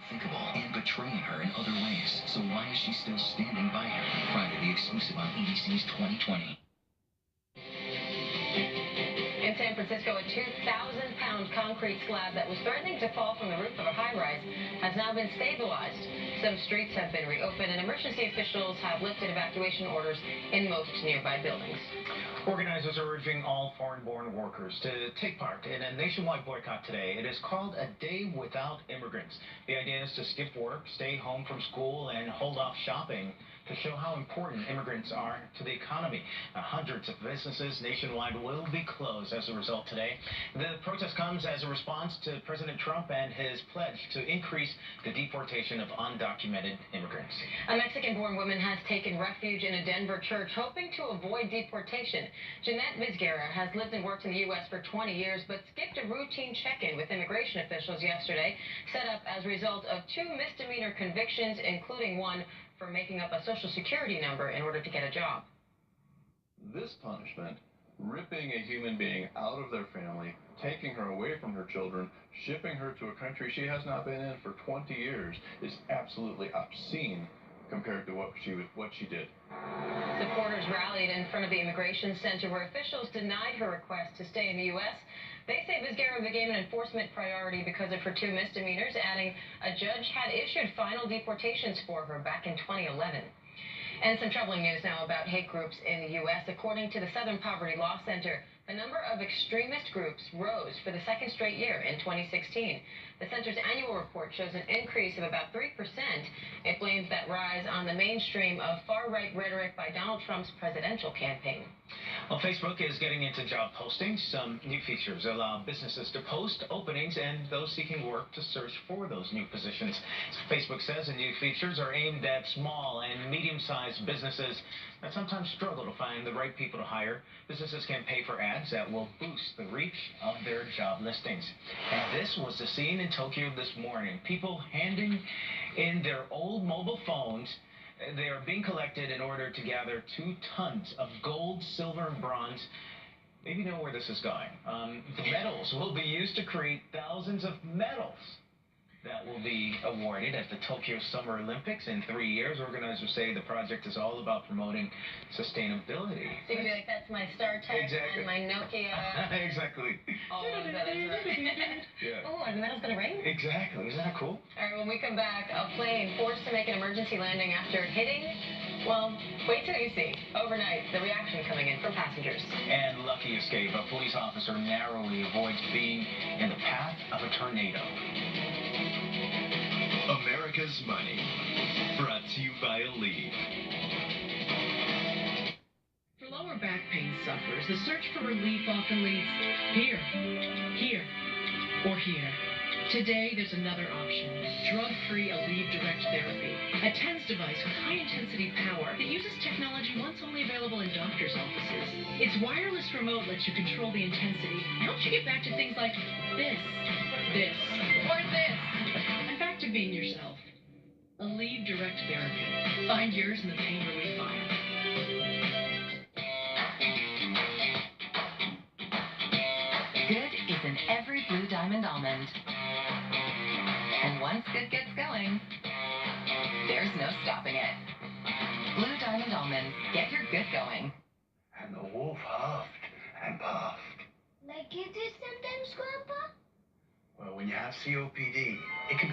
unthinkable and betraying her in other ways. So why is she still standing by her? Friday, the exclusive on ABC's 2020. In San Francisco, a 2,000-pound concrete slab that was threatening to fall from the roof of a high-rise has now been stabilized. Some streets have been reopened, and emergency officials have lifted evacuation orders in most nearby buildings. Organizers are urging all foreign-born workers to take part in a nationwide boycott today. It is called A Day Without Immigrants. The idea is to skip work, stay home from school, and hold off shopping to show how important immigrants are to the economy. Hundreds of businesses nationwide will be closed as a result today. The protest comes as a response to President Trump and his pledge to increase the deportation of undocumented immigrants. A Mexican-born woman has taken refuge in a Denver church, hoping to avoid deportation. Jeanette Vizguera has lived and worked in the U.S. for 20 years, but skipped a routine check-in with immigration officials yesterday, set up as a result of 2 misdemeanor convictions, including one for making up a Social Security number in order to get a job. This punishment, ripping a human being out of their family, taking her away from her children, shipping her to a country she has not been in for 20 years, is absolutely obscene compared to what she did. Supporters rallied in front of the immigration center where officials denied her request to stay in the U.S. They say Vizguera became an enforcement priority because of her 2 misdemeanors, adding a judge had issued final deportations for her back in 2011. And some troubling news now about hate groups in the U.S. According to the Southern Poverty Law Center, the number of extremist groups rose for the 2nd straight year in 2016. The center's annual report shows an increase of about 3%. It blames that rise on the mainstream of far-right rhetoric by Donald Trump's presidential campaign. Well, Facebook is getting into job postings. Some new features allow businesses to post openings and those seeking work to search for those new positions. Facebook says the new features are aimed at small and medium-sized businesses that sometimes struggle to find the right people to hire. Businesses can pay for ads that will boost the reach of their job listings. And this was the scene in Tokyo this morning. People handing in their old mobile phones. They are being collected in order to gather 2 tons of gold, silver, and bronze. Maybe you know where this is going. The medals will be used to create thousands of medals that will be awarded at the Tokyo Summer Olympics in 3 years. Organizers say the project is all about promoting sustainability. So you can be like, that's my StarTech and my Nokia. Exactly. All of that is right. Yeah. Oh, are the medals going to rain? Exactly. Isn't that cool? All right, when we come back, a plane forced to make an emergency landing after hitting, well, wait till you see. Overnight, the reaction coming in from passengers. And lucky escape. A police officer narrowly avoids being in the path of a tornado. America's Money, brought to you by Aleve. For lower back pain sufferers, the search for relief often leads here, or here. Today, there's another option, drug-free Aleve Direct Therapy, a TENS device with high-intensity power that uses technology once only available in doctors' offices. Its wireless remote lets you control the intensity and helps you get back to things like this, or this, and back to being yourself. Aleve Direct Therapy. Find yours in the pain relief aisle. Good is in every Blue Diamond almond. And once good gets going, there's no stopping it. Blue Diamond almonds, get your good going. And the wolf huffed and puffed. Like you do sometimes, Grandpa? Well, when you have COPD, it can be